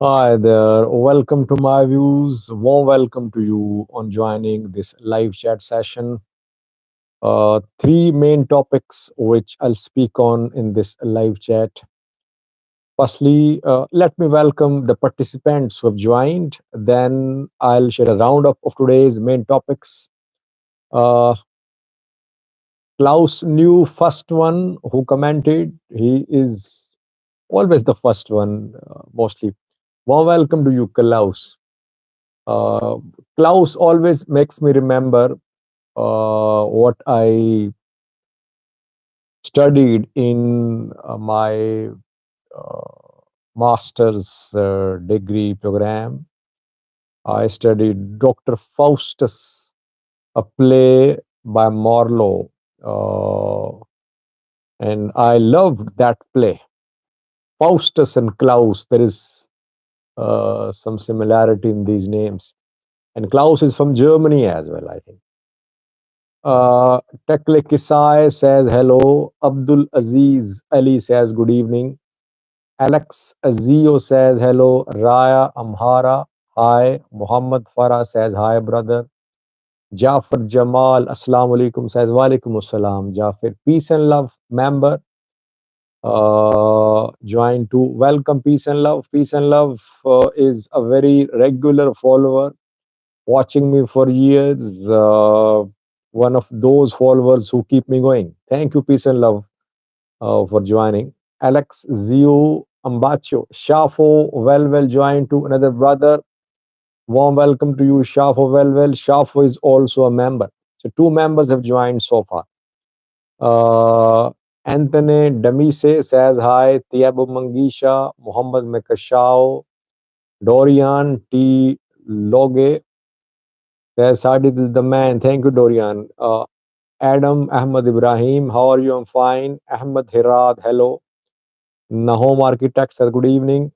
Hi there. Welcome to my views. Warm welcome to you on joining this live chat session. Three main topics which I'll speak on in this live chat. Firstly, let me welcome the participants who have joined. Then I'll share a roundup of today's main topics. Uh, Klaus knew first one who commented. He is always the first one, mostly. Warm welcome to you, Klaus. Uh, Klaus always makes me remember what I studied in my master's degree program. I studied Dr. Faustus, a play by Marlowe, uh, and I loved that play. Faustus and Klaus, there is some similarity in these names. And Klaus is from Germany as well, I think. Tekle Kisai says hello. Abdul Aziz Ali says good evening. Alex Azio says hello. Raya Amhara, hi. Muhammad Farah says hi, brother. Jafar Jamal, Assalamu alaikum, says walaikum assalam. Jafar, peace and love member, joined to welcome peace and love. Peace and love is a very regular follower, watching me for years. One of those followers who keep me going. Thank you, peace and love, for joining. Alex Zio Ambacho, Shafo, well joined to another brother. Warm welcome to you, Shafo, well. Shafo is also a member. So two members have joined so far. Anthony Damise says hi. Tiabu Mangisha, Muhammad Mekashao, Dorian T. Loge says Sadid is the man. Thank you, Dorian. Adam Ahmad Ibrahim, how are you? I'm fine. Ahmad Hirad, hello. Nahom Architect says good evening.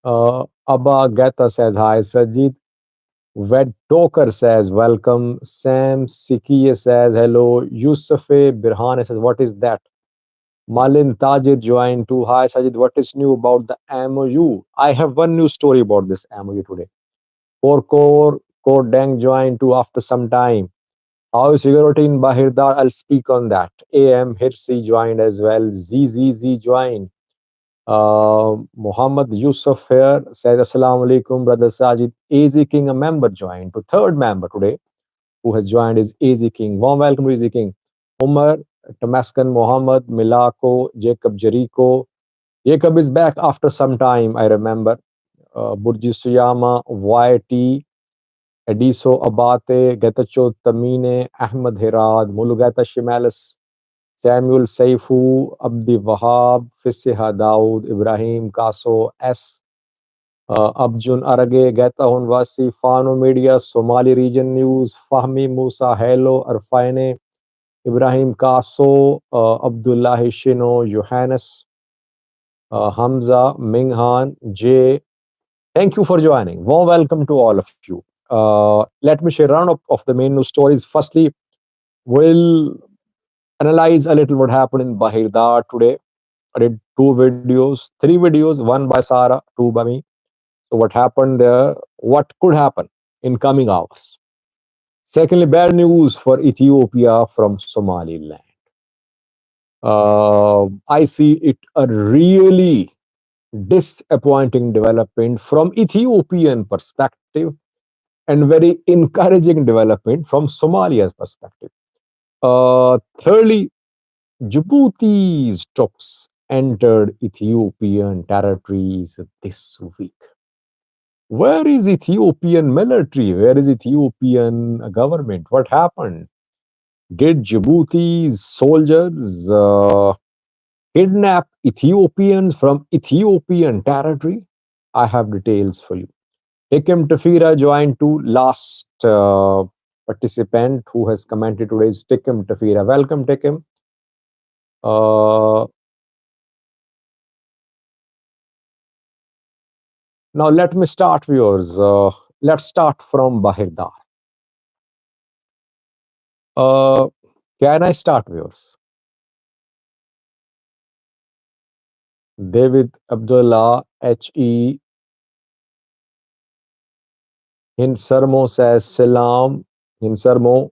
Abba Gata says hi. Sajid Ved Toker says welcome. Sam Sikiye says hello. Yusufe Birhane says what is that? Malin Tajir joined too. Hi Sajid, what is new about the MOU? I have one new story about this MOU today. Core Deng joined too after some time. How is security in Bahir Dar? I'll speak on that. AM Hirsi joined as well. ZZZ joined. Muhammad Yusuf here says Assalamu alaikum, brother Sajid. AZ King, a member, joined. To third member today who has joined is AZ King. Warm welcome to AZ King. Umar, Tamaskan Muhammad, Milako, Jacob Jericho. Jacob is back after some time, I remember. Burji Suyama, YT, Ediso Abate, Getacho Tamine, Ahmad Hirad, Mulugata Shimalis, Samuel Saifu, Abdi Wahab, Fisiha Daud, Ibrahim Kaso, S. Abjun Arage, Geta Hunwasi, Fano Media, Somali Region News, Fahmi Musa, Hello, Arfaine, Ibrahim Kaso, Abdullah Shino, Johannes, Hamza, Minghan, J. Thank you for joining. Warm welcome to all of you. Let me share a round up of the main news stories. Firstly, we'll analyze a little what happened in Bahir Dar today. I did three videos, one by Sara, two by me. So what happened there? What could happen in coming hours? Secondly, bad news for Ethiopia from Somaliland. I see it a really disappointing development from Ethiopian perspective and very encouraging development from Somalia's perspective. Thirdly, Djibouti's troops entered Ethiopian territories this week. Where is Ethiopian military? Where is Ethiopian government? What happened? Did Djibouti's soldiers kidnap Ethiopians from Ethiopian territory? I have details for you. Hikim Tafira joined to last participant who has commented today is Tikim Tafira. Welcome, Tikim. Now let me start viewers. Let's start from Bahir Dar. Can I start viewers? David Abdullah HE Hinsarmo says Salam. Hinsarmo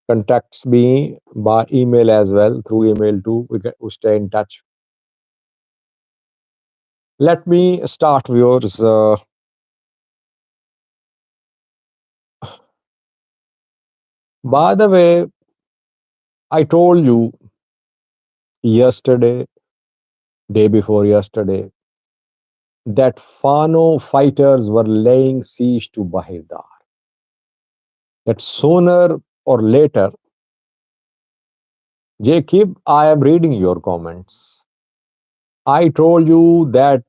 contacts me by email as well, through email too. We stay in touch. Let me start, viewers. By the way, I told you yesterday, day before yesterday, that Fano fighters were laying siege to Bahir Dar. That sooner or later, Jacob, I am reading your comments. I told you that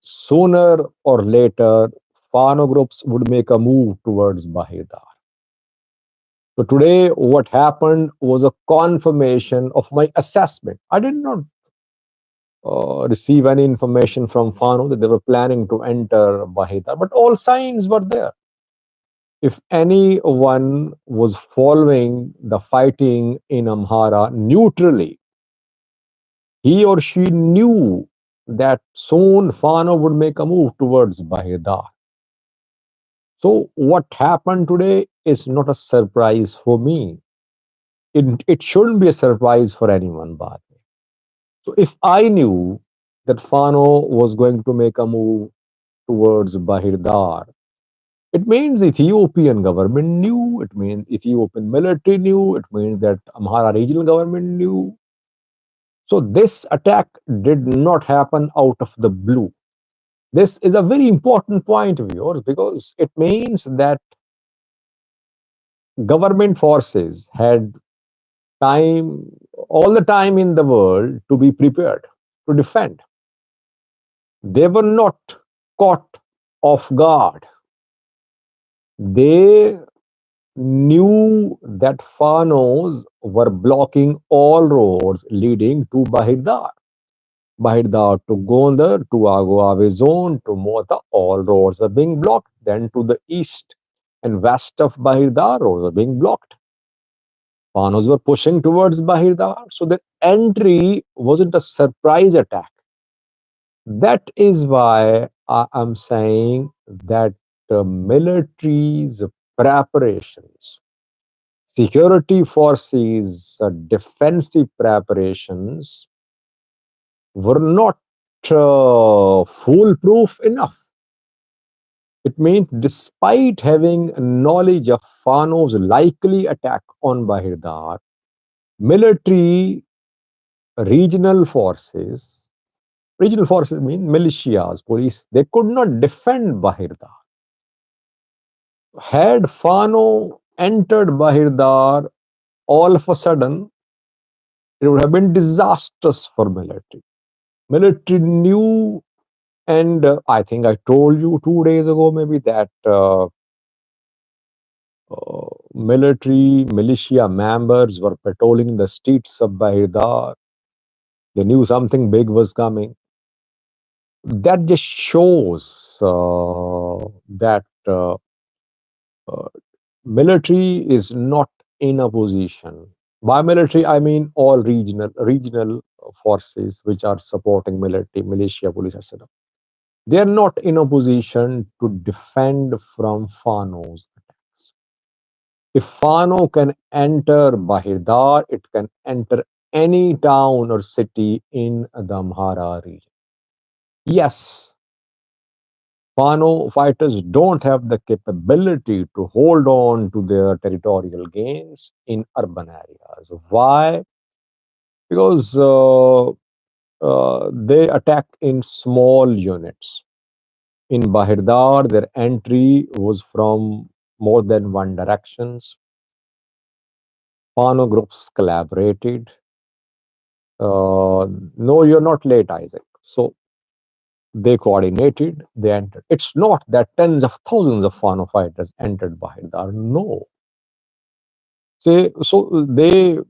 sooner or later, Fano groups would make a move towards Bahir Dar. So today, what happened was a confirmation of my assessment. I did not receive any information from Fano that they were planning to enter Bahir Dar, but all signs were there. If anyone was following the fighting in Amhara neutrally, he or she knew that soon Fano would make a move towards Bahir Dar. So what happened today is not a surprise for me. It shouldn't be a surprise for anyone, by the way. So if I knew that Fano was going to make a move towards Bahir Dar, it means Ethiopian government knew, it means Ethiopian military knew, it means that Amhara regional government knew. So this attack did not happen out of the blue. This is a very important point of yours because it means that government forces had time, all the time in the world to be prepared to defend. They were not caught off guard. They knew that Fanos were blocking all roads leading to Bahir Dar. Bahir Dar to Gondar, to Ago zone, to Mota, all roads were being blocked. Then to the east and west of Bahir Dar, roads were being blocked. Fanos were pushing towards Bahir Dar. So the entry wasn't a surprise attack. That is why I am saying that the military's preparations, security forces, defensive preparations were not foolproof enough. It means despite having knowledge of Fano's likely attack on Bahir Dar, military regional forces mean militias, police, they could not defend Bahir Dar. Had Fano entered Bahir Dar, all of a sudden, it would have been disastrous for military. Military knew, and I think I told you 2 days ago maybe that military militia members were patrolling the streets of Bahir Dar. They knew something big was coming. That just shows that military is not in a position. By military, I mean all regional forces which are supporting military, militia, police, etc. They are not in a position to defend from Fano's attacks. If Fano can enter Bahir Dar, it can enter any town or city in the Amhara region. Yes, Fano fighters don't have the capability to hold on to their territorial gains in urban areas. Why? Because they attack in small units. In Bahir Dar, their entry was from more than one directions. Fano groups collaborated. No, you're not late, Isaac. So they coordinated, they entered. It's not that tens of thousands of Fano fighters entered Bahir Dar. No. So they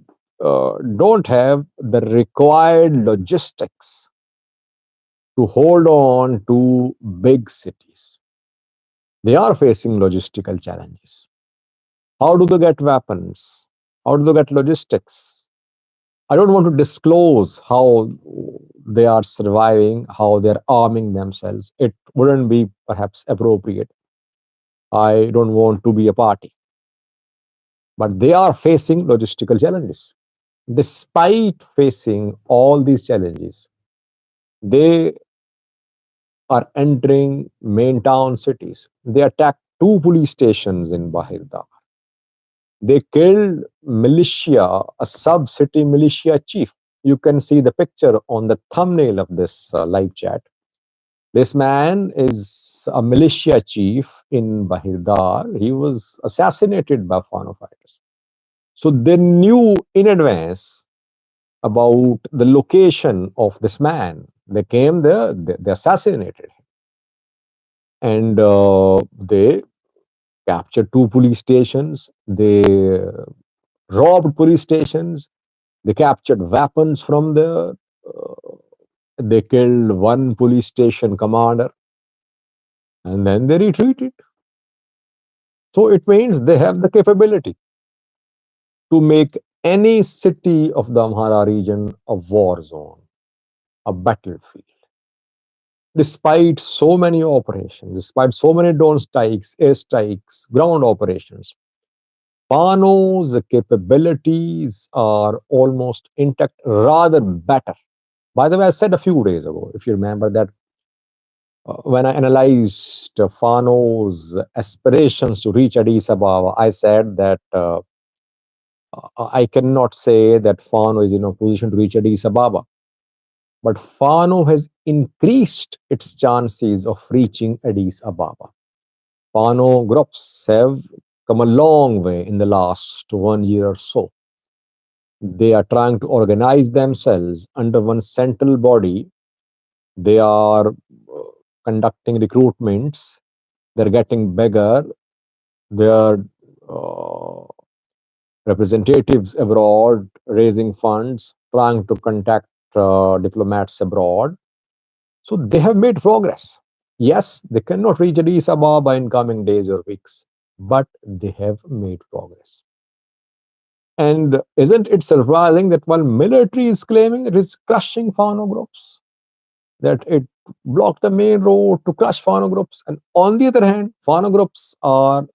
don't have the required logistics to hold on to big cities. They are facing logistical challenges. How do they get weapons? How do they get logistics? I don't want to disclose how they are surviving, how they're arming themselves. It wouldn't be perhaps appropriate. I don't want to be a party. But they are facing logistical challenges. Despite facing all these challenges, they are entering main town cities. They attacked two police stations in Bahir Dar. They killed militia, a sub-city militia chief. You can see the picture on the thumbnail of this live chat. This man is a militia chief in Bahir Dar. He was assassinated by Fano fighters. So they knew in advance about the location of this man. They came there, they assassinated him. And they captured two police stations. They robbed police stations. They captured weapons from there. They killed one police station commander. And then they retreated. So it means they have the capability to make any city of the Amhara region a war zone, a battlefield. Despite so many operations, despite so many drone strikes, airstrikes, ground operations, Fano's capabilities are almost intact, rather better. By the way, I said a few days ago, if you remember, that when I analyzed Fano's aspirations to reach Addis Ababa, I said that I cannot say that Fano is in a position to reach Addis Ababa, but Fano has increased its chances of reaching Addis Ababa. Fano groups have come a long way in the last 1 year or so. They are trying to organize themselves under one central body. They are conducting recruitments. They're getting bigger. Their representatives abroad raising funds, trying to contact diplomats abroad. So they have made progress. Yes, they cannot reach Addis Ababa in coming days or weeks, but they have made progress. And isn't it surprising that while military is claiming that it's crushing Fano groups, that it blocked the main road to crush Fano groups, and on the other hand, Fano groups are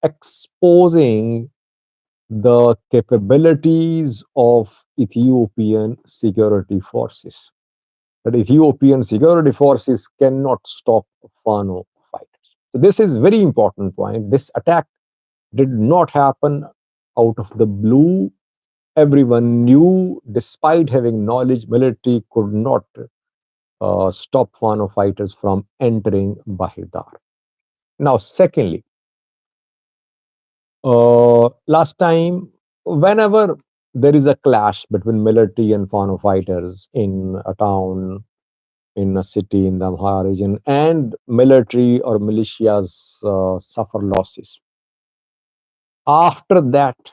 exposing the capabilities of Ethiopian security forces. That Ethiopian security forces cannot stop Fano fighters. So this is very important point. This attack did not happen out of the blue. Everyone knew, despite having knowledge, military could not stop Fano fighters from entering Bahir Dar. Now, secondly, last time, whenever there is a clash between military and Fano fighters in a town, in a city in the Amhara region, and military or militias suffer losses, after that,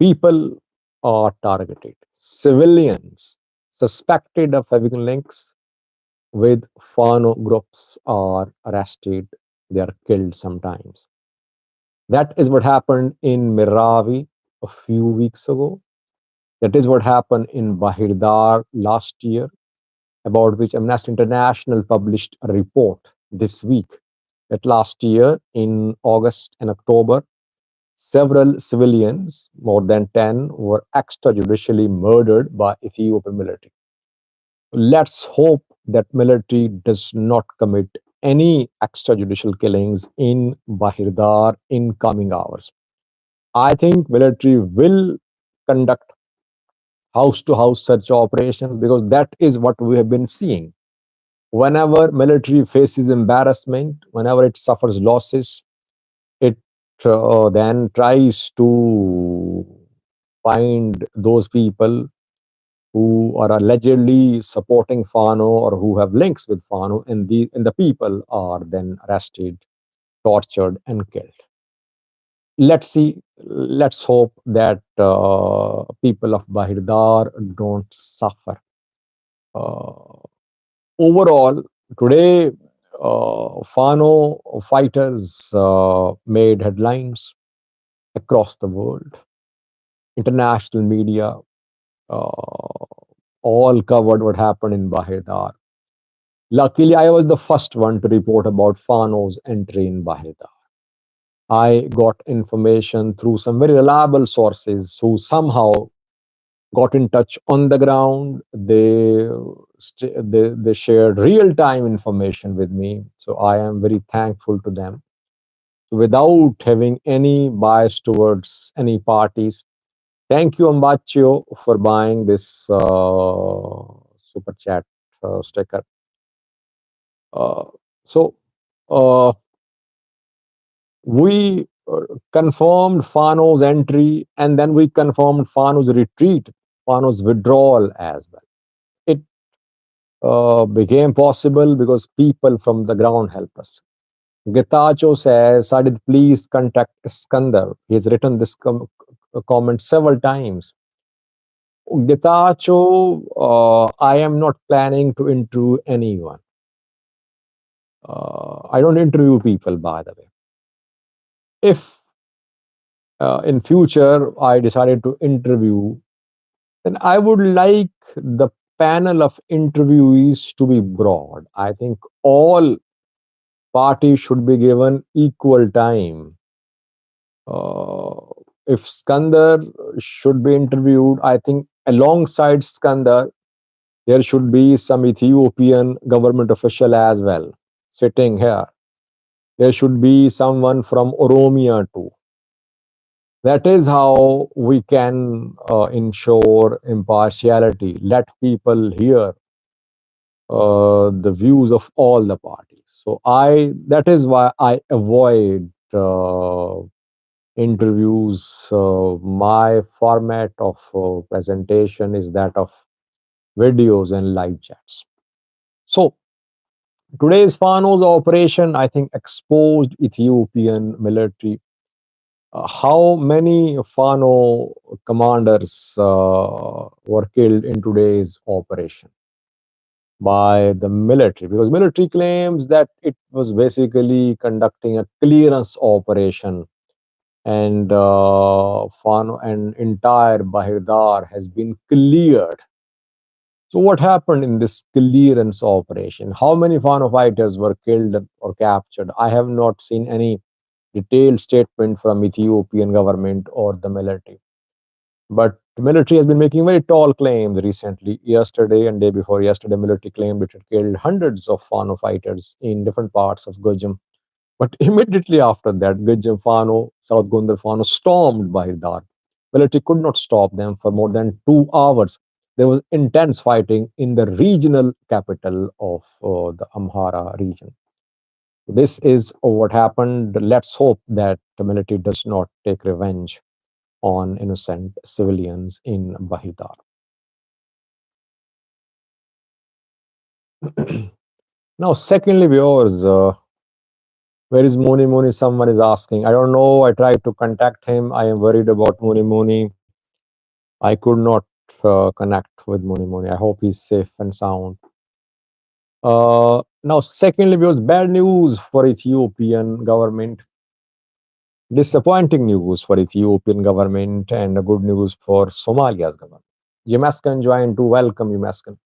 people are targeted. Civilians suspected of having links with Fano groups are arrested. They are killed sometimes. That is what happened in Meravi a few weeks ago. That is what happened in Bahir Dar last year, about which Amnesty International published a report this week. That last year, in August and October, several civilians, more than 10, were extrajudicially murdered by Ethiopian military. Let's hope that military does not commit any extrajudicial killings in Bahir Dar in coming hours. I think military will conduct house-to-house search operations, because that is what we have been seeing. Whenever military faces embarrassment, whenever it suffers losses, it then tries to find those people who are allegedly supporting Fano or who have links with Fano, and the people are then arrested, tortured, and killed. Let's see. Let's hope that people of Bahir Dar don't suffer. Overall, today, Fano fighters made headlines across the world. international media, uh, all covered what happened in Bahir Dar. Luckily, I was the first one to report about Fano's entry in Bahir Dar. I got information through some very reliable sources who somehow got in touch on the ground. They shared real time information with me. So I am very thankful to them. Without having any bias towards any parties, thank you, Ambaccio, for buying this super chat sticker. Uh, so uh, we confirmed Fano's entry, and then we confirmed Fano's retreat, Fano's withdrawal as well. It became possible because people from the ground helped us. Getacho says, Sadid, please contact Iskandar. He has written this comment several times. Getacho, I am not planning to interview anyone. I don't interview people, by the way. If in future I decided to interview, then I would like the panel of interviewees to be broad. I think all parties should be given equal time. If Skandar should be interviewed, I think alongside Skandar, there should be some Ethiopian government official as well sitting here. There should be someone from Oromia too. That is how we can ensure impartiality. Let people hear the views of all the parties. So that is why I avoid interviews. My format of presentation is that of videos and live chats. So today's Fano's operation, I think, exposed Ethiopian military. How many Fano commanders were killed in today's operation by the military? Because military claims that it was basically conducting a clearance operation, and Fano and entire Bahir Dar has been cleared. So what happened in this clearance operation? How many Fano fighters were killed or captured? I have not seen any detailed statement from Ethiopian government or the military. But the military has been making very tall claims recently. Yesterday and day before yesterday, military claimed it had killed hundreds of Fano fighters in different parts of Gujum. But immediately after that, Gujum Fano, South Gondar Fano stormed Bahir Dar. Military could not stop them for more than 2 hours. There was intense fighting in the regional capital of the Amhara region. This is what happened. Let's hope that the military does not take revenge on innocent civilians in Bahir Dar. Now, secondly, viewers, where is Moni Moni? Someone is asking. I don't know. I tried to contact him. I am worried about Moni Moni. I could not connect with Moni Moni. I hope he's safe and sound. Now, secondly, viewers, bad news for Ethiopian government. Disappointing news for Ethiopian government and good news for Somalia's government. Yemaskan joined to welcome Yemaskan.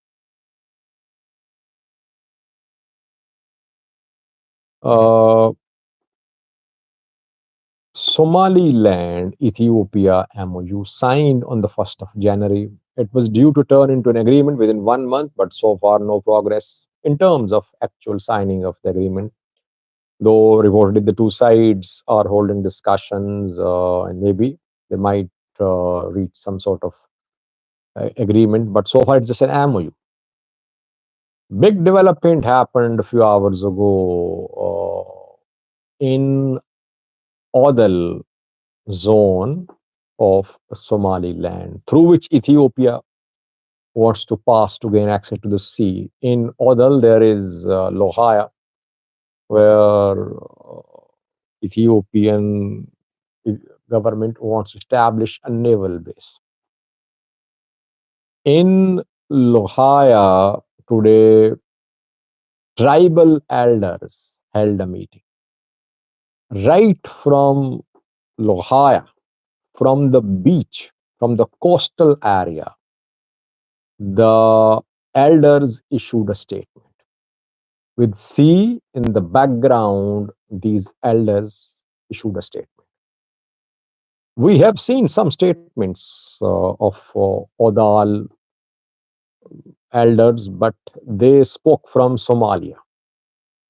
Somaliland Ethiopia MOU signed on the 1st of January. It was due to turn into an agreement within 1 month, but so far no progress in terms of actual signing of the agreement. Though reportedly the two sides are holding discussions and maybe they might reach some sort of agreement, but so far it's just an MOU. Big development happened a few hours ago in Odal zone of Somaliland, through which Ethiopia wants to pass to gain access to the sea. In Odal, there is Lohaya, where Ethiopian government wants to establish a naval base. In Lohaya today, tribal elders held a meeting. Right from Lohaya, from the beach, from the coastal area, the elders issued a statement. With sea in the background, these elders issued a statement. We have seen some statements of Odal elders, but they spoke from Somalia.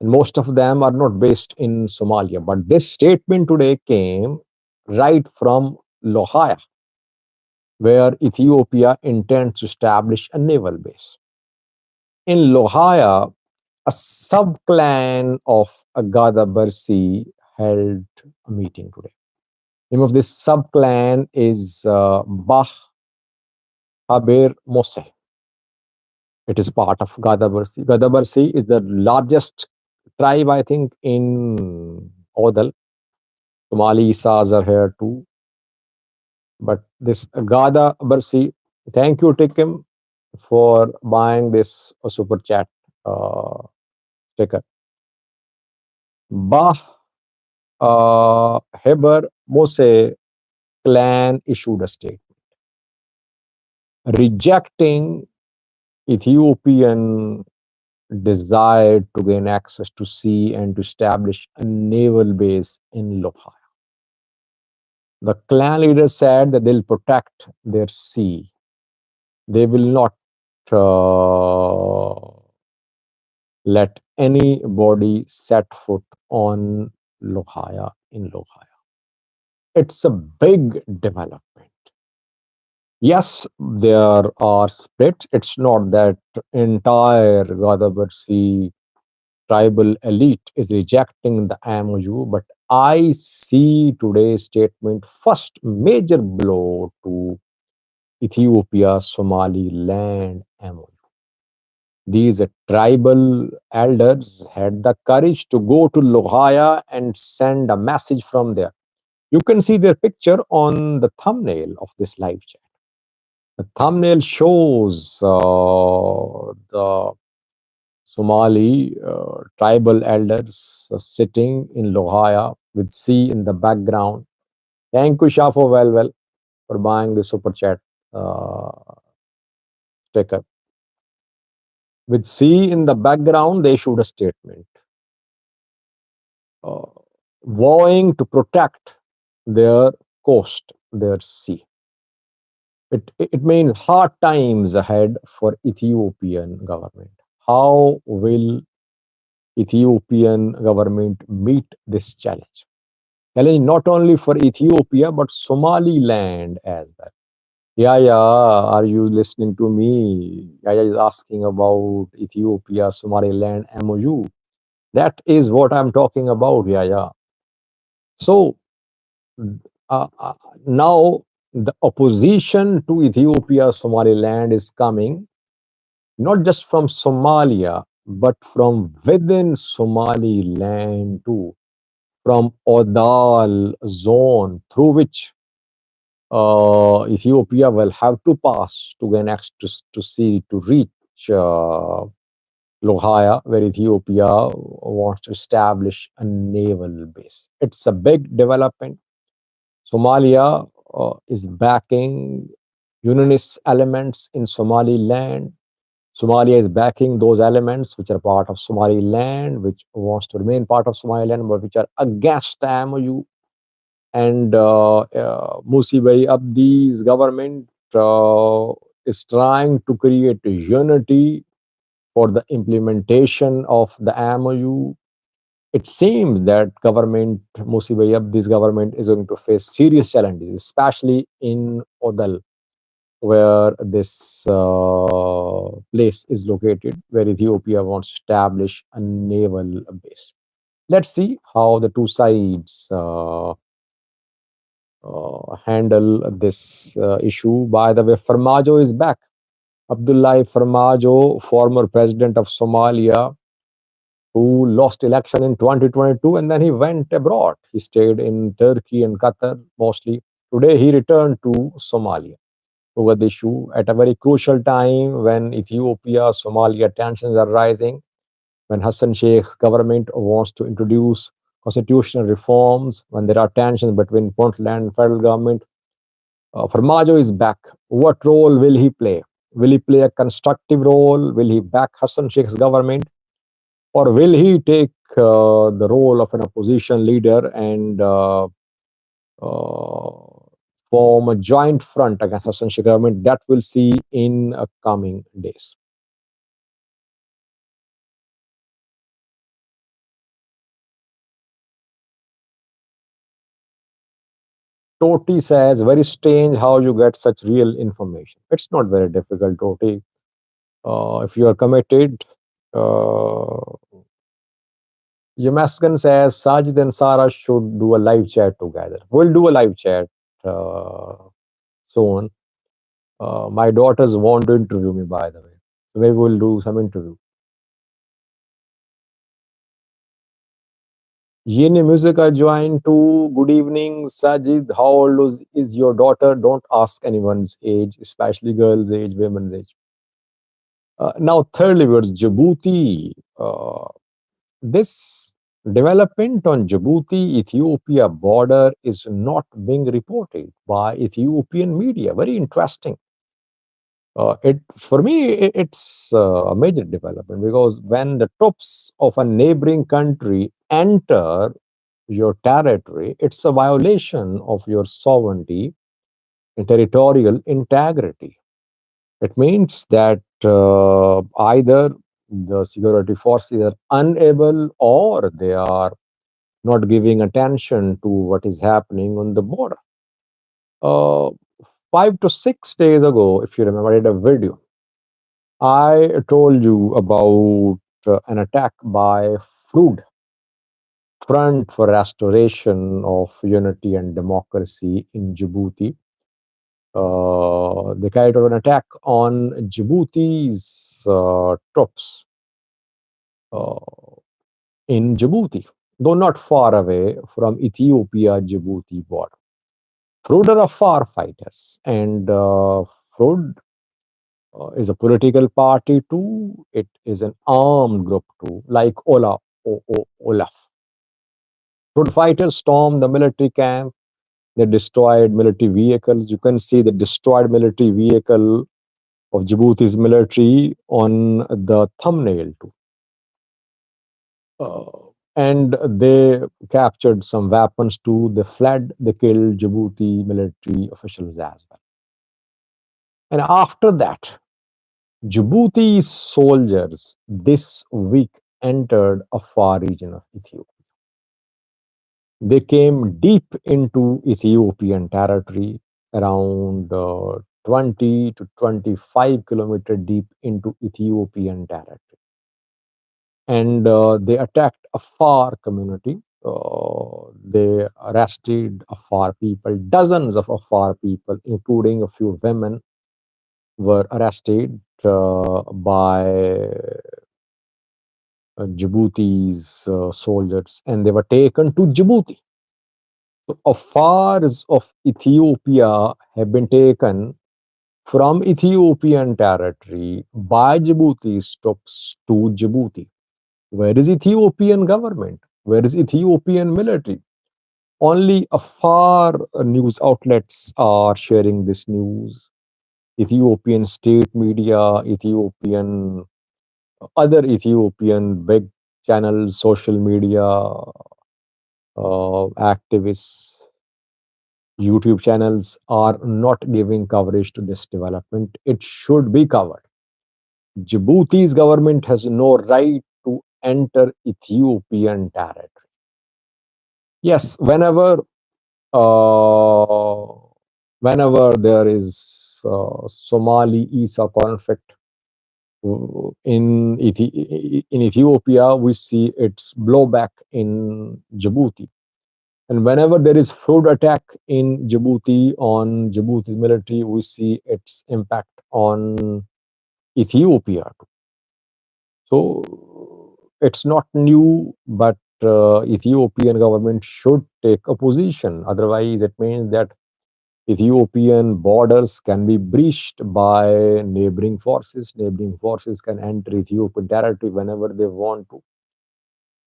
And most of them are not based in Somalia. But this statement today came right from Lohaya, where Ethiopia intends to establish a naval base. In Lohaya, a sub-clan of Agada Barsi held a meeting today. Name of this sub-clan is Bahir Dar. It is part of Gadabarsi. Gadabarsi is the largest tribe, I think, in Odal. Somali Isas are here too. But this Gadabarsi, thank you, Tikim, for buying this super chat sticker. Bah Heber Mose clan issued a statement rejecting Ethiopian desire to gain access to sea and to establish a naval base in Lohaya. The clan leaders said that they'll protect their sea. They will not let anybody set foot on Lohaya in Lohaya. It's a big development. Yes, there are splits. It's not that entire Gadabarsi tribal elite is rejecting the MOU, but I see today's statement first major blow to Ethiopia-Somaliland MOU. These tribal elders had the courage to go to Lohaya and send a message from there. You can see their picture on the thumbnail of this live chat. The thumbnail shows the Somali tribal elders sitting in Lohaya with sea in the background. Thank you, Shafo well for buying the super chat sticker. With sea in the background, they issued a statement vowing to protect their coast, their sea. It means hard times ahead for Ethiopian government. How will Ethiopian government meet this challenge? Challenge not only for Ethiopia, but Somaliland as well. Yeah, are you listening to me? Yaya is asking about Ethiopia-Somaliland MOU. That is what I'm talking about, yeah. So, now the opposition to Ethiopia-Somaliland is coming not just from Somalia, but from within Somaliland too, from Odal zone through which Ethiopia will have to pass to gain access to sea to reach Lohaya, where Ethiopia wants to establish a naval base. It's a big development. Somalia is backing unionist elements in Somaliland. Somalia is backing those elements which are part of Somaliland, which wants to remain part of Somaliland, but which are against the MOU. And Musibai Abdi's government is trying to create a unity for the implementation of the MOU. It seems that government, Musibai Abdi's government, is going to face serious challenges, especially in Odal, where this place is located, where Ethiopia wants to establish a naval base. Let's see how the two sides handle this issue. By the way, Farmajo is back. Abdullahi Farmajo, former president of Somalia, who lost election in 2022 and then he went abroad. He stayed in Turkey and Qatar mostly. Today he returned to Somalia over the issue at a very crucial time when Ethiopia-Somalia tensions are rising, when Hassan Sheikh's government wants to introduce constitutional reforms, when there are tensions between Puntland and federal government. Farmajo is back. What role will he play? Will he play a constructive role? Will he back Hassan Sheikh's government? Or will he take the role of an opposition leader and uh, form a joint front against Hassan Sheikh government? That we'll see in coming days. Toti says, very strange how you get such real information. It's not very difficult, Toti. If you are committed, uh, Yamaskan says Sajid and Sara should do a live chat together. We'll do a live chat uh, soon. My daughters want to interview me, by the way. So maybe we'll do some interview. Yeni Musica joined too. Good evening, Sajid. How old is your daughter? Don't ask anyone's age, especially girls' age, women's age. Now, thirdly, was Djibouti. This development on Djibouti Ethiopia border is not being reported by Ethiopian media. Very interesting. It for me, it's a major development because when the troops of a neighboring country enter your territory, it's a violation of your sovereignty and territorial integrity. It means that either the security forces are unable or they are not giving attention to what is happening on the border. Uh, 5 to 6 days ago, if you remember, I did a video. I told you about an attack by FRUD, Front for Restoration of Unity and Democracy in Djibouti. They carried out an attack on Djibouti's troops uh, in Djibouti, though not far away from Ethiopia-Djibouti border. FRUD are far fighters, and FRUD is a political party too. It is an armed group too, like Olaf. FRUD fighters stormed the military camp. They destroyed military vehicles. You can see the destroyed military vehicle of Djibouti's military on the thumbnail too. And they captured some weapons too. They fled. They killed Djibouti military officials as well. And after that, Djibouti soldiers this week entered a far region of Ethiopia. They came deep into Ethiopian territory, around 20 to 25-kilometer deep into Ethiopian territory. And they attacked a Afar community. They arrested Afar people, dozens of Afar people, including a few women, were arrested by Djibouti's soldiers, and they were taken to Djibouti. So Afars of Ethiopia have been taken from Ethiopian territory by Djibouti's troops to Djibouti. Where is Ethiopian government? Where is Ethiopian military? Only Afar news outlets are sharing this news. Ethiopian state media, other Ethiopian big channels, social media, activists, YouTube channels are not giving coverage to this development. It should be covered. Djibouti's government has no right to enter Ethiopian territory. Yes, uh, whenever there is Somali-Isa conflict in Ethiopia, we see its blowback in Djibouti. And whenever there is fraud attack in Djibouti on Djibouti's military, we see its impact on Ethiopia. So it's not new, but Ethiopian government should take a position. Otherwise, it means that Ethiopian borders can be breached by neighboring forces. Neighboring forces can enter Ethiopian territory whenever they want to.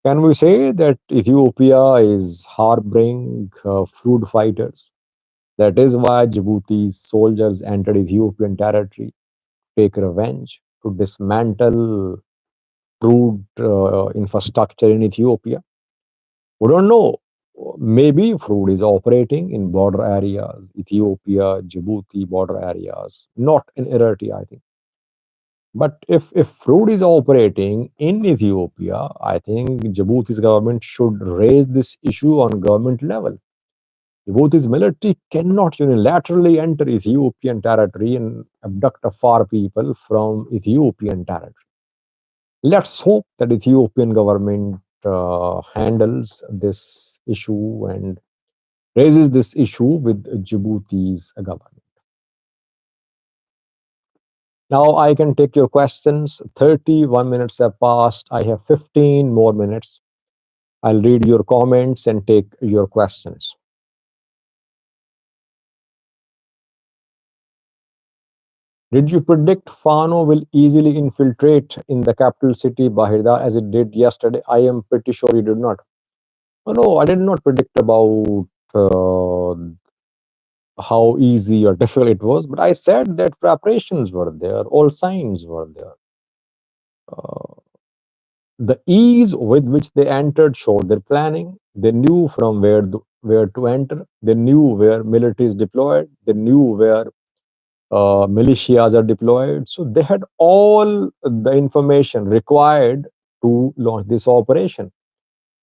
Can we say that Ethiopia is harboring food fighters? That is why Djibouti's soldiers entered Ethiopian territory, take revenge, to dismantle crude infrastructure in Ethiopia. We don't know. Maybe fruit is operating in border areas, Ethiopia, Djibouti border areas, not in Eritrea, I think. But if fruit is operating in Ethiopia, I think Djibouti's government should raise this issue on government level. Djibouti's military cannot unilaterally enter Ethiopian territory and abduct Afar people from Ethiopian territory. Let's hope that Ethiopian government handles this issue and raises this issue with Djibouti's government. Now I can take your questions. 31 minutes have passed. I have 15 more minutes. I'll read your comments and take your questions. Did you predict Fano will easily infiltrate in the capital city, Bahir Dar, as it did yesterday? I am pretty sure you did not. Oh, no, I did not predict about how easy or difficult it was, but I said that preparations were there, all signs were there. The ease with which they entered showed their planning. They knew from where to enter. They knew where military is deployed. They knew where militias are deployed. So they had all the information required to launch this operation.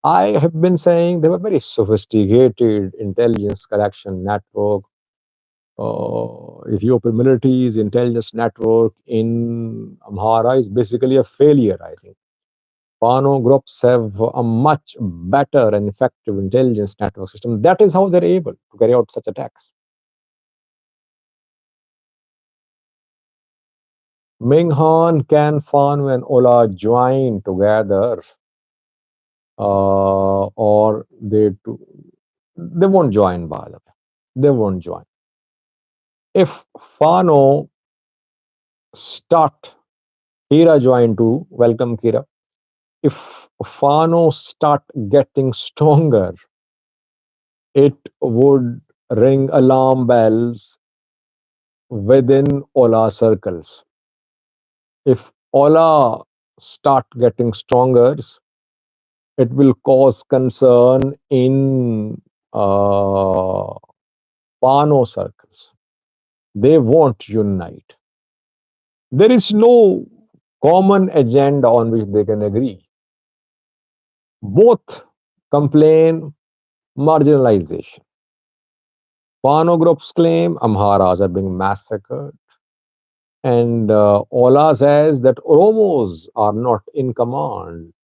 I have been saying they were very sophisticated intelligence collection network. Ethiopian military's intelligence network in Amhara is basically a failure, I think. Fano groups have a much better and effective intelligence network system. That is how they're able to carry out such attacks. Minghan, can Fano and Ola join together, or they won't join? By the way, they won't join. If Fano start, Kira join too. Welcome, Kira. If Fano start getting stronger, it would ring alarm bells within Ola circles. If Ola start getting stronger, it will cause concern in Pano circles. They won't unite. There is no common agenda on which they can agree. Both complain marginalization. Pano groups claim Amharas are being massacred. And Ola says that Oromos are not in command.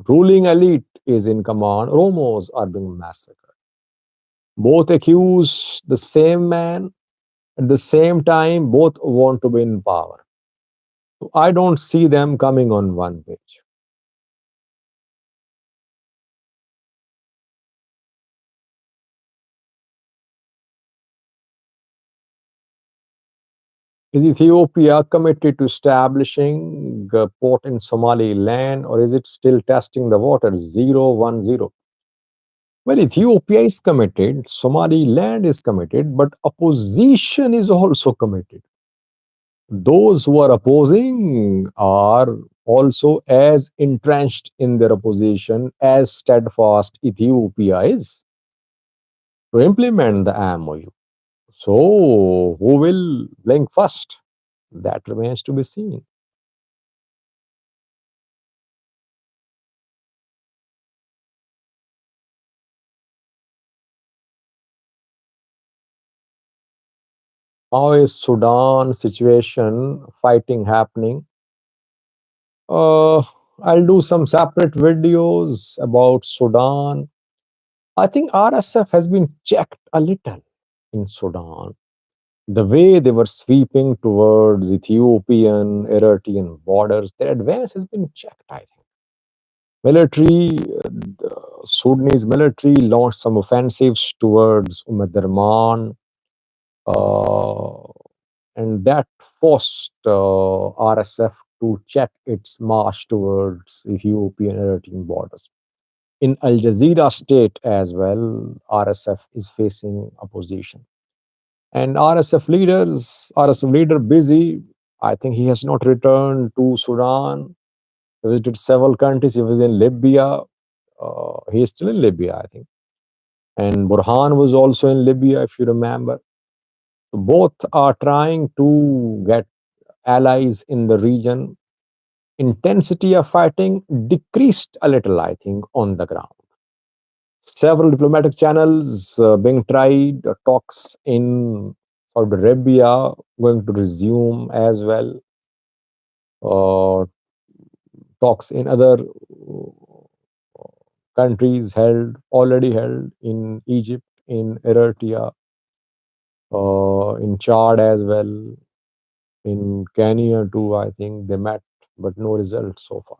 Ruling elite is in command. Oromos are being massacred. Both accuse the same man. At the same time, both want to be in power. So I don't see them coming on one page. Is Ethiopia committed to establishing a port in Somaliland, or is it still testing the waters? 010. Well, Ethiopia is committed, Somaliland is committed, but opposition is also committed. Those who are opposing are also as entrenched in their opposition as steadfast Ethiopia is to implement the MOU. So, who will blink first? That remains to be seen. How is Sudan situation fighting happening? Uh, I'll do some separate videos about Sudan. I think RSF has been checked a little in Sudan. The way they were sweeping towards Ethiopian, Eritrean borders, their advance has been checked, I think. The Sudanese military launched some offensives towards Umedurman, uh, and that forced RSF to check its march towards Ethiopian Eritrean borders. In Al Jazeera state as well, RSF is facing opposition. And RSF leader busy. I think he has not returned to Sudan. He visited several countries. He was in Libya. He is still in Libya, I think. And Burhan was also in Libya, if you remember. Both are trying to get allies in the region. Intensity of fighting decreased a little, I think, on the ground. Several diplomatic channels being tried, talks in Saudi Arabia going to resume as well, uh, talks in other countries already held in Egypt, in Eritrea, in Chad as well, in Kenya too. I think they met, but no results so far.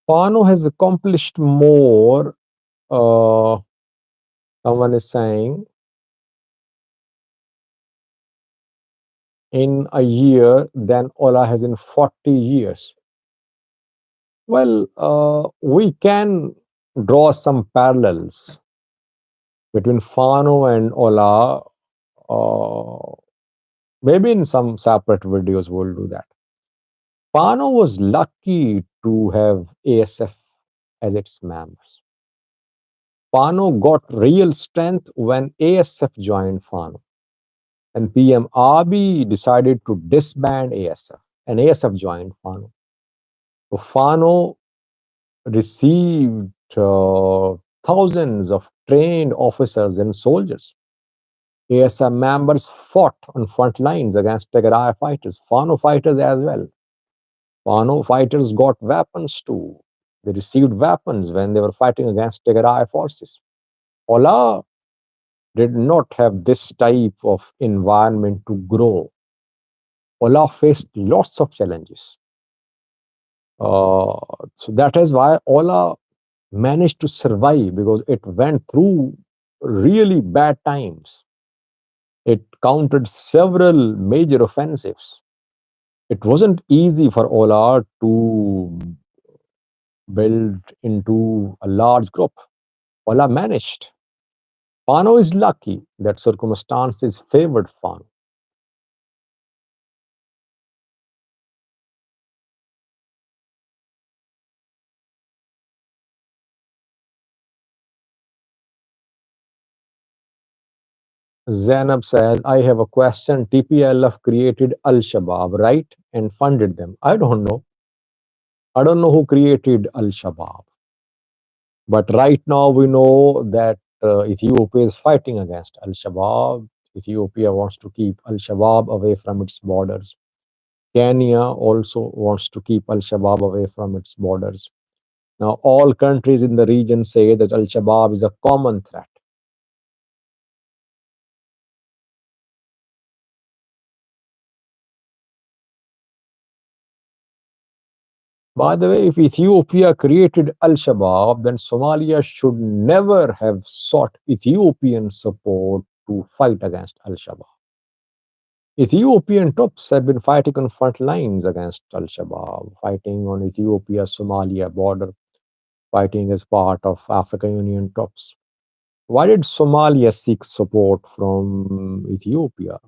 Fano has accomplished more, uh, someone is saying, in a year than Ola has in 40 years. Well, we can draw some parallels between Fano and Ola. Uh, Maybe in some separate videos we'll do that. Fano was lucky to have ASF as its members. Fano got real strength when ASF joined Fano. And PM Abiy decided to disband ASF, and ASF joined Fano. So Fano received thousands of trained officers and soldiers. ASF members fought on front lines against Tigray fighters, Fano fighters as well. Fano fighters got weapons too. They received weapons when they were fighting against Tigray forces. Ola did not have this type of environment to grow. Ola faced lots of challenges. So that is why Ola managed to survive, because it went through really bad times. It countered several major offensives. It wasn't easy for Ola to build into a large group. Ola managed. Fano is lucky that circumstances favored Fano. Zainab says, I have a question. TPLF created Al Shabaab, right? And funded them. I don't know. I don't know who created Al Shabaab. But right now we know that Ethiopia is fighting against Al Shabaab. Ethiopia wants to keep Al Shabaab away from its borders. Kenya also wants to keep Al Shabaab away from its borders. Now, all countries in the region say that Al Shabaab is a common threat. By the way, if Ethiopia created Al Shabaab, then Somalia should never have sought Ethiopian support to fight against Al Shabaab. Ethiopian troops have been fighting on front lines against Al Shabaab, fighting on Ethiopia-Somalia border, fighting as part of African Union troops. Why did Somalia seek support from Ethiopia?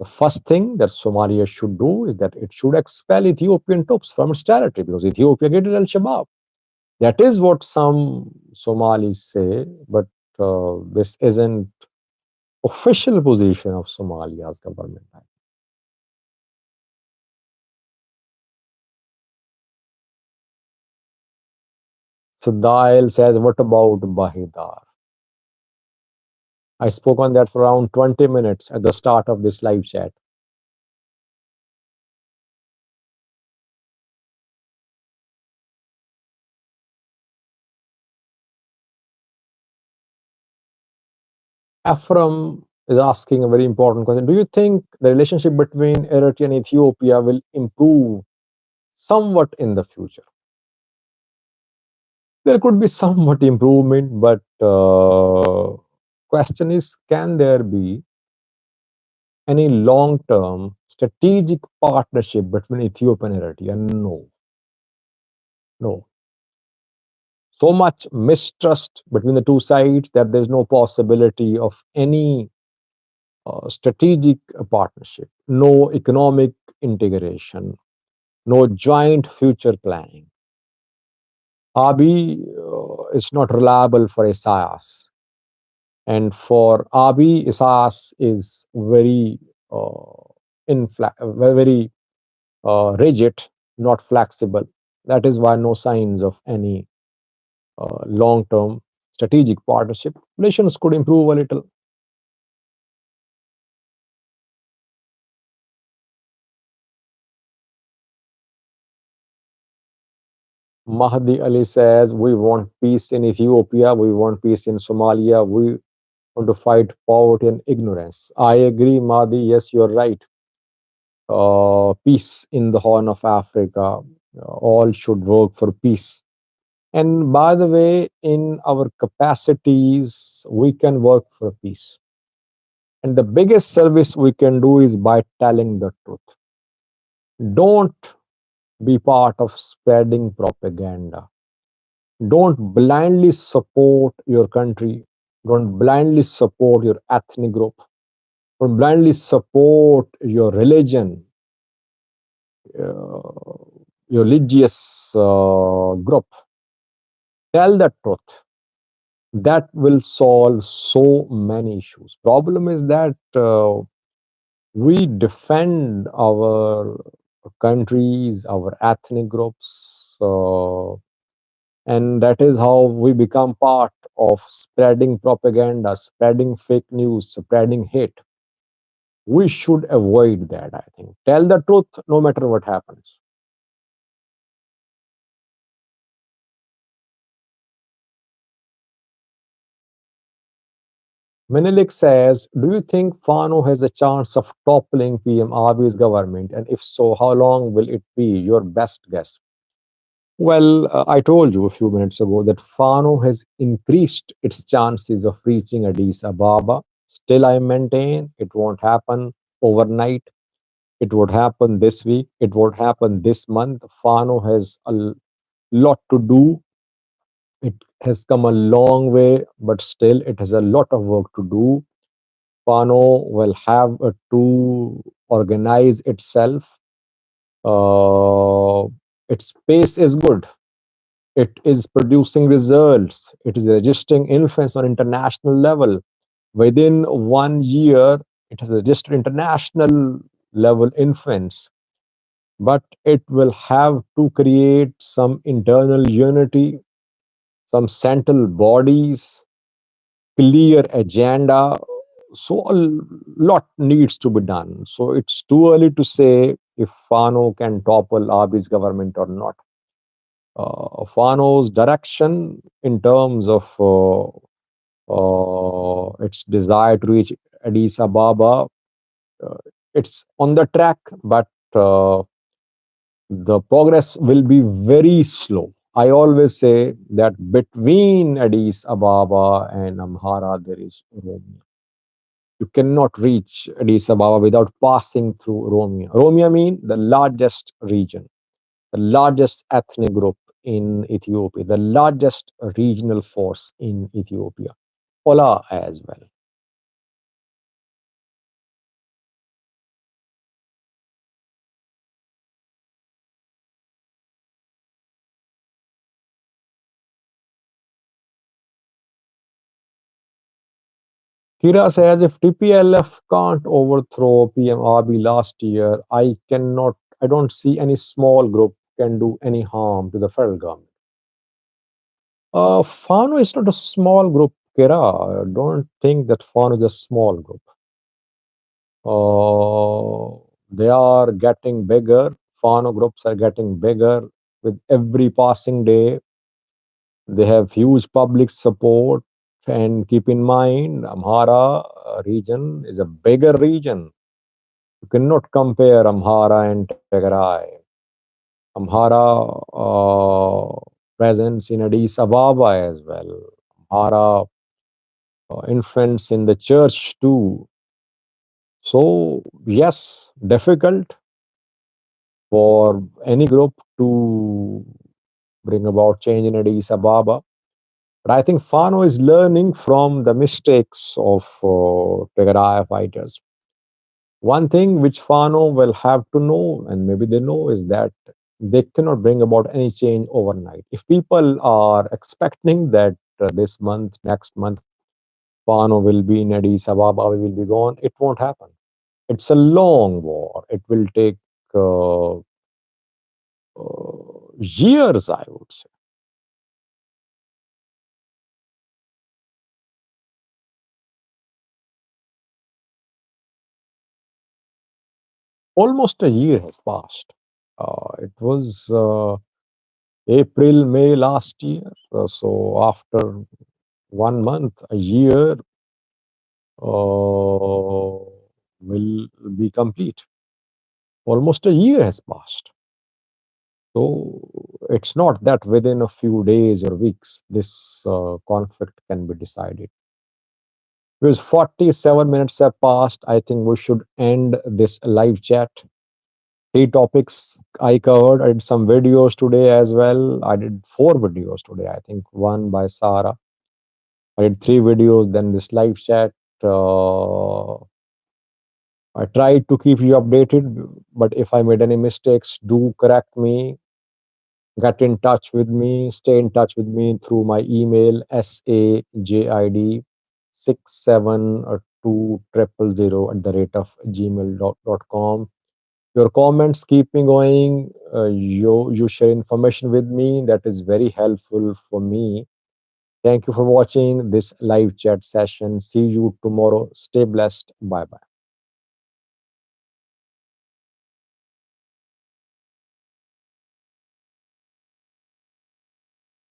The first thing that Somalia should do is that it should expel Ethiopian troops from its territory, because Ethiopia created Al Shabaab. That is what some Somalis say, but this isn't official position of Somalia's government. Sadail says, what about Bahir Dar? I spoke on that for around 20 minutes at the start of this live chat. Ephraim is asking a very important question. Do you think the relationship between Eritrea and Ethiopia will improve somewhat in the future? There could be somewhat improvement, but question is, can there be any long-term strategic partnership between Ethiopia and Eritrea. No, no. So much mistrust between the two sides that there's no possibility of any strategic partnership, no economic integration, no joint future planning. Abiy is not reliable for Isaias. And for Abiy, Isaias is very very rigid, not flexible. That is why no signs of any long-term strategic partnership. Relations could improve a little. Mahdi Ali says, we want peace in Ethiopia, we want peace in Somalia, we want to fight poverty and ignorance. I agree, Mahdi. Yes, you're right. Peace in the Horn of Africa. All should work for peace. And by the way, in our capacities, we can work for peace. And the biggest service we can do is by telling the truth. Don't be part of spreading propaganda. Don't blindly support your country. Don't blindly support your ethnic group. Don't blindly support your religion, your religious group. Tell the truth. That will solve so many issues. Problem is that we defend our countries, our ethnic groups, and that is how we become part of spreading propaganda, spreading fake news, spreading hate. We should avoid that, I think. Tell the truth no matter what happens. Menelik says, do you think Fano has a chance of toppling PM Abiy's government? And if so, how long will it be? Your best guess. Well, I told you a few minutes ago that Fano has increased its chances of reaching Addis Ababa. Still, I maintain it won't happen overnight. It would happen this week. It would happen this month. Fano has a lot to do. It has come a long way, but still, it has a lot of work to do. Fano will have to organize itself. Its pace is good. It is producing results. It is registering influence on international level. Within 1 year, it has registered international level influence. But it will have to create some internal unity, some central bodies, clear agenda. So a lot needs to be done. So it's too early to say if Fano can topple Abiy's government or not. Fano's direction in terms of its desire to reach Addis Ababa, uh, it's on the track, but the progress will be very slow. I always say that between Addis Ababa and Amhara, there is Oromia. You cannot reach Addis Ababa without passing through Oromia. Oromia means the largest region, the largest ethnic group in Ethiopia, the largest regional force in Ethiopia. Ola as well. Kira says if TPLF can't overthrow PM Abiy last year, I don't see any small group can do any harm to the federal government. Fano is not a small group, Kira. I don't think that Fano is a small group. They are getting bigger. Fano groups are getting bigger with every passing day. They have huge public support. And keep in mind, Amhara region is a bigger region. You cannot compare Amhara and Tigray. Amhara presence in Addis Ababa as well. Amhara influence in the church too. So yes, difficult for any group to bring about change in Addis Ababa. But I think Fano is learning from the mistakes of Tigray fighters. One thing which Fano will have to know, and maybe they know, is that they cannot bring about any change overnight. If people are expecting that this month, next month, Fano will be in Addis Ababa, we will be gone, it won't happen. It's a long war. It will take years, I would say. Almost a year has passed. It was April, May last year. So after 1 month, a year will be complete. Almost a year has passed. So it's not that within a few days or weeks this conflict can be decided. Because 47 minutes have passed, I think we should end this live chat. Three topics I covered. I did some videos today as well. I did four videos today, I think, one by Sarah. I did three videos, then this live chat. I tried to keep you updated, but if I made any mistakes, do correct me. Get in touch with me. Stay in touch with me through my email sajid67200 at the rate of gmail.com. Your comments keep me going. You share information with me. That is very helpful for me. Thank you for watching this live chat session. See you tomorrow. Stay blessed. Bye bye.